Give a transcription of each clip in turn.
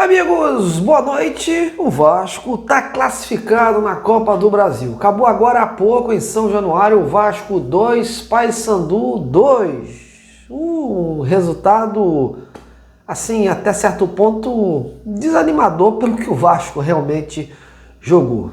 Amigos, boa noite. O Vasco está classificado na Copa do Brasil. Acabou agora há pouco em São Januário, o Vasco 2, Paysandu 2. Um resultado, assim, até certo ponto desanimador pelo que o Vasco realmente jogou.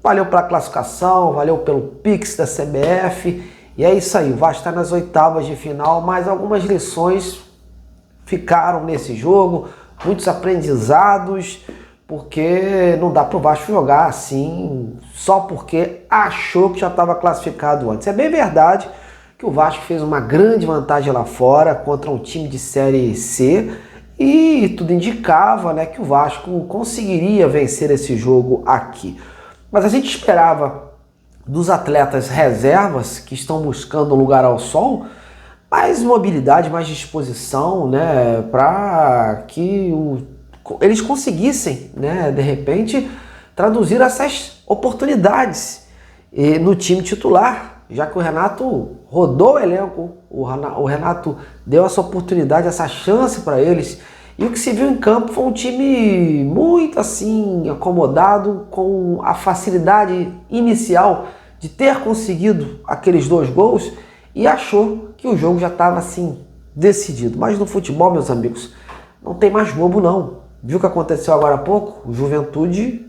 Valeu pela classificação, valeu pelo Pix da CBF. E é isso aí, o Vasco está nas oitavas de final, mas algumas lições ficaram nesse jogo. Muitos aprendizados, porque não dá para o Vasco jogar assim só porque achou que já estava classificado antes. É bem verdade que o Vasco fez uma grande vantagem lá fora contra um time de Série C e tudo indicava, né, que o Vasco conseguiria vencer esse jogo aqui. Mas a gente esperava dos atletas reservas que estão buscando um lugar ao sol mais mobilidade, mais disposição, né, para que eles conseguissem, né, de repente, traduzir essas oportunidades no time titular, já que o Renato rodou o elenco, o Renato deu essa oportunidade, essa chance para eles, e o que se viu em campo foi um time muito assim acomodado, com a facilidade inicial de ter conseguido aqueles 2 gols e achou que o jogo já estava assim decidido. Mas no futebol, meus amigos, não tem mais bobo não. Viu o que aconteceu agora há pouco? O Juventude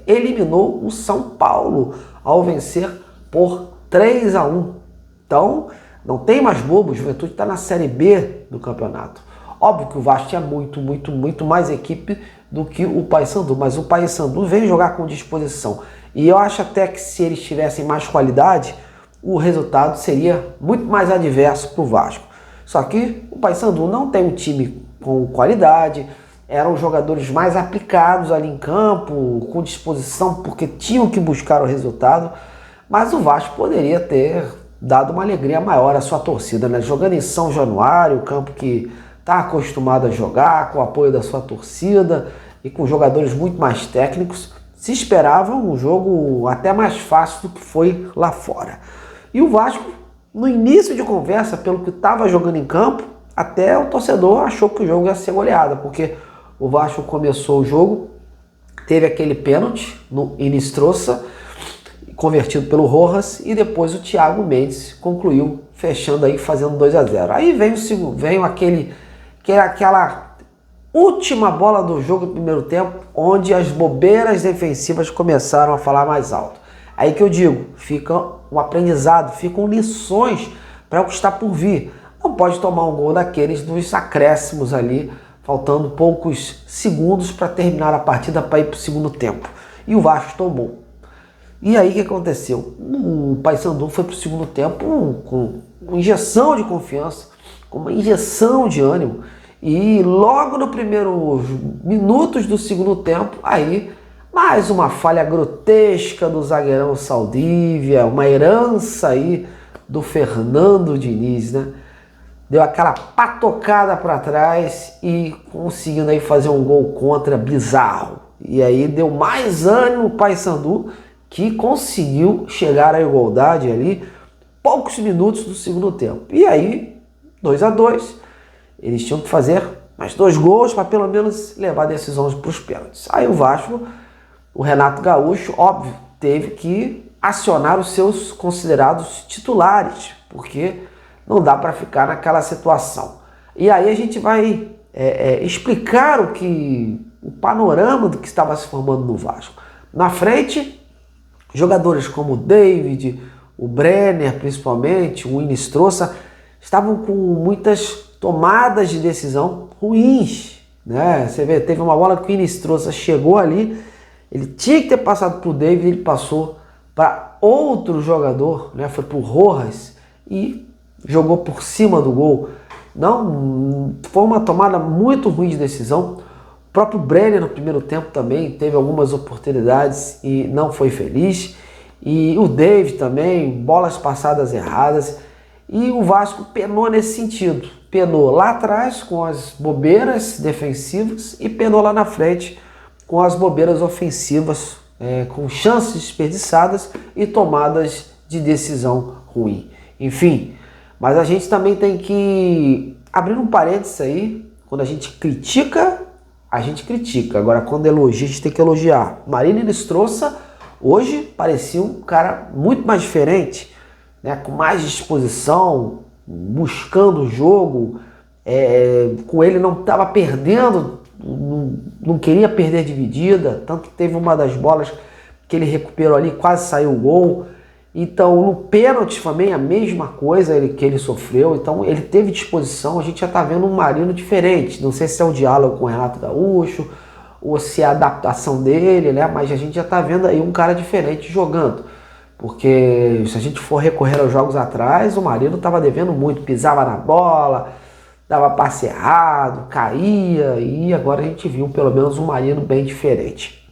eliminou o São Paulo ao vencer por 3-1. Então, não tem mais bobo. O Juventude está na Série B do campeonato. Óbvio que o Vasco tinha muito mais equipe do que o Paysandu, mas o Paysandu vem jogar com disposição. E eu acho até que se eles tivessem mais qualidade, o resultado seria muito mais adverso para o Vasco. Só que o Paysandu não tem um time com qualidade, eram jogadores mais aplicados ali em campo, com disposição, porque tinham que buscar o resultado, mas o Vasco poderia ter dado uma alegria maior à sua torcida, né? Jogando em São Januário, campo que está acostumado a jogar, com o apoio da sua torcida e com jogadores muito mais técnicos, se esperava um jogo até mais fácil do que foi lá fora. E o Vasco, no início de conversa, pelo que estava jogando em campo, até o torcedor achou que o jogo ia ser goleada, porque o Vasco começou o jogo, teve aquele pênalti no Inistrosa, convertido pelo Rojas, e depois o Thiago Mendes concluiu, fechando aí, fazendo 2-0. Aí veio aquela última bola do jogo do primeiro tempo, onde as bobeiras defensivas começaram a falar mais alto. Aí que eu digo, fica um aprendizado, ficam lições para o que está por vir. Não pode tomar um gol daqueles dos acréscimos ali, faltando poucos segundos para terminar a partida para ir para o segundo tempo. E o Vasco tomou. E aí o que aconteceu? O Paysandu foi para o segundo tempo com uma injeção de confiança, com uma injeção de ânimo. E logo nos primeiros minutos do segundo tempo, aí mais uma falha grotesca do zagueirão Saldívia, uma herança aí do Fernando Diniz, né? Deu aquela patocada para trás e conseguindo aí fazer um gol contra bizarro. E aí deu mais ânimo o Paysandu, que conseguiu chegar à igualdade ali poucos minutos do segundo tempo. E aí, 2-2, eles tinham que fazer mais 2 gols para pelo menos levar a decisão para os pênaltis. Aí o Vasco, o Renato Gaúcho, óbvio, teve que acionar os seus considerados titulares, porque não dá para ficar naquela situação. E aí a gente vai explicar o panorama do que estava se formando no Vasco. Na frente, jogadores como o David, o Brenner principalmente, o Inistrosa, estavam com muitas tomadas de decisão ruins, né? Você vê, teve uma bola que o Inistrosa chegou ali, ele tinha que ter passado para o David, ele passou para outro jogador, né? Foi para o Rojas e jogou por cima do gol. Não, foi uma tomada muito ruim de decisão. O próprio Brenner no primeiro tempo também teve algumas oportunidades e não foi feliz. E o David também, bolas passadas erradas. E o Vasco penou nesse sentido. Penou lá atrás com as bobeiras defensivas e penou lá na frente com as bobeiras ofensivas, com chances desperdiçadas e tomadas de decisão ruim. Enfim, mas a gente também tem que abrir um parênteses aí, quando a gente critica a gente critica. Agora, quando elogia, a gente tem que elogiar. Marília Inestrosa, hoje, parecia um cara muito mais diferente, né? Com mais disposição, buscando o jogo. Com ele não estava perdendo, não queria perder dividida. Tanto que teve uma das bolas que ele recuperou ali, quase saiu o gol. Então, no pênalti também a mesma coisa que ele sofreu. Então, ele teve disposição. A gente já está vendo um Marino diferente. Não sei se é o diálogo com o Renato Gaúcho ou se é a adaptação dele, né? Mas a gente já está vendo aí um cara diferente jogando. Porque se a gente for recorrer aos jogos atrás, o Marino estava devendo muito. Pisava na bola, dava passe errado, caía. E agora a gente viu pelo menos um Marino bem diferente.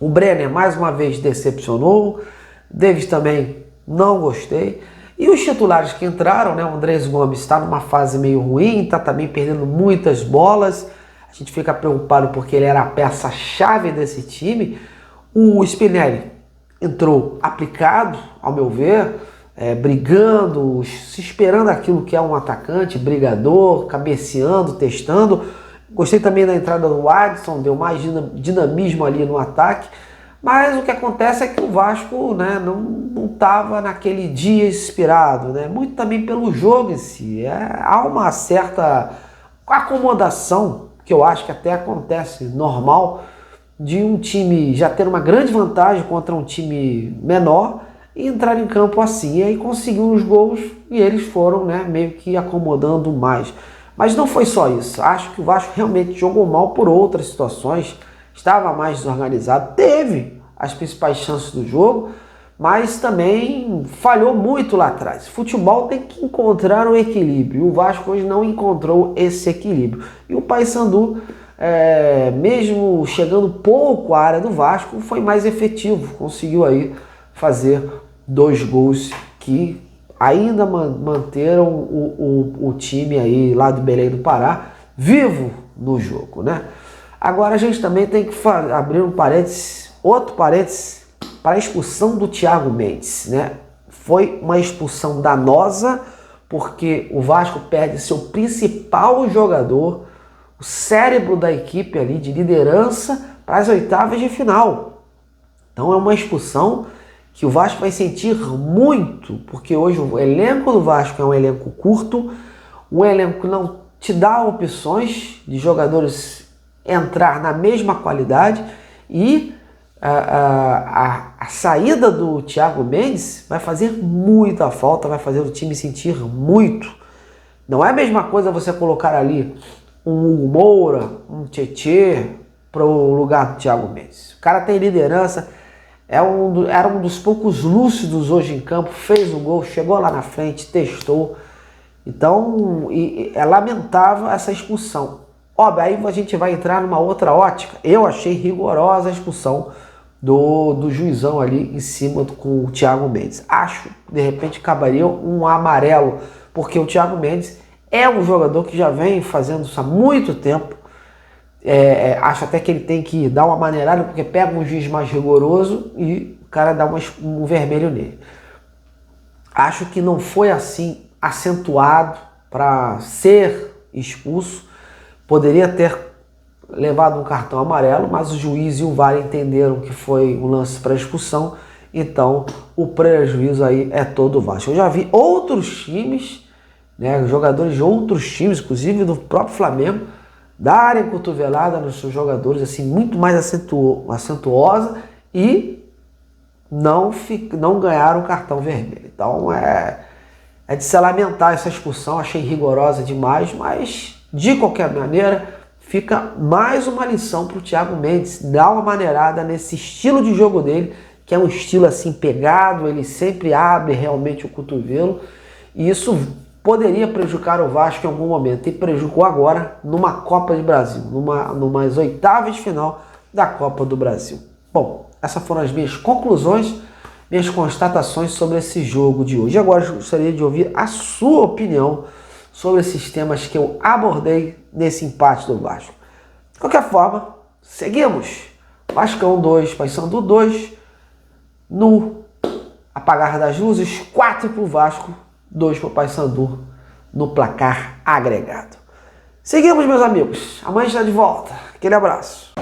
O Brenner mais uma vez decepcionou. Davis também não gostei. E os titulares que entraram, né? O Andrés Gomes está numa fase meio ruim, está também perdendo muitas bolas. A gente fica preocupado porque ele era a peça-chave desse time. O Spinelli entrou aplicado, ao meu ver, brigando, se esperando aquilo que é um atacante, brigador, cabeceando, testando. Gostei também da entrada do Adson, deu mais dinamismo ali no ataque. Mas o que acontece é que o Vasco, né, não estava naquele dia inspirado, né? Muito também pelo jogo em si. Há uma certa acomodação, que eu acho que até acontece normal, de um time já ter uma grande vantagem contra um time menor e entrar em campo assim. E aí conseguiu os gols e eles foram, né, meio que acomodando mais. Mas não foi só isso. Acho que o Vasco realmente jogou mal por outras situações. Estava mais desorganizado, teve as principais chances do jogo, mas também falhou muito lá atrás. Futebol tem que encontrar um equilíbrio. O Vasco hoje não encontrou esse equilíbrio. E o Paysandu, mesmo chegando pouco à área do Vasco, foi mais efetivo. Conseguiu aí fazer 2 gols que ainda manteram o time aí lá do Belém do Pará vivo no jogo, né? Agora a gente também tem que abrir um parênteses, outro parênteses, para a expulsão do Thiago Mendes, né? Foi uma expulsão danosa, porque o Vasco perde seu principal jogador, o cérebro da equipe ali de liderança, para as oitavas de final. Então é uma expulsão que o Vasco vai sentir muito, porque hoje o elenco do Vasco é um elenco curto, um elenco que não te dá opções de jogadores entrar na mesma qualidade, e a saída do Thiago Mendes vai fazer muita falta, vai fazer o time sentir muito. Não é a mesma coisa você colocar ali um Hugo Moura, um Tietê para o lugar do Thiago Mendes. O cara tem liderança, era um dos poucos lúcidos hoje em campo, fez um gol, chegou lá na frente, testou. Então é lamentável essa expulsão. Óbvio, aí a gente vai entrar numa outra ótica. Eu achei rigorosa a expulsão do juizão ali em cima com o Thiago Mendes. Acho que de repente caberia um amarelo, porque o Thiago Mendes é um jogador que já vem fazendo isso há muito tempo. Acho até que ele tem que dar uma maneirada, porque pega um juiz mais rigoroso e o cara dá um vermelho nele. Acho que não foi assim acentuado para ser expulso. Poderia ter levado um cartão amarelo, mas o juiz e o VAR entenderam que foi um lance para expulsão, então o prejuízo aí é todo o Vasco. Eu já vi outros times, né, jogadores de outros times, inclusive do próprio Flamengo, darem cotovelada nos seus jogadores, assim, muito mais acentuosa, e não ganharam o cartão vermelho. Então é de se lamentar essa expulsão, achei rigorosa demais, mas de qualquer maneira fica mais uma lição para o Thiago Mendes, dar uma maneirada nesse estilo de jogo dele, que é um estilo assim pegado, ele sempre abre realmente o cotovelo, e isso poderia prejudicar o Vasco em algum momento, e prejudicou agora numa Copa do Brasil, numas oitavas de final da Copa do Brasil. Bom, essas foram as minhas conclusões, minhas constatações sobre esse jogo de hoje. Agora eu gostaria de ouvir a sua opinião sobre esses temas que eu abordei nesse empate do Vasco. De qualquer forma, seguimos. Vascão 2, Paysandu 2, no apagar das luzes, 4 para o Vasco, 2 para o Paysandu, no placar agregado. Seguimos, meus amigos. Amanhã está de volta. Aquele abraço.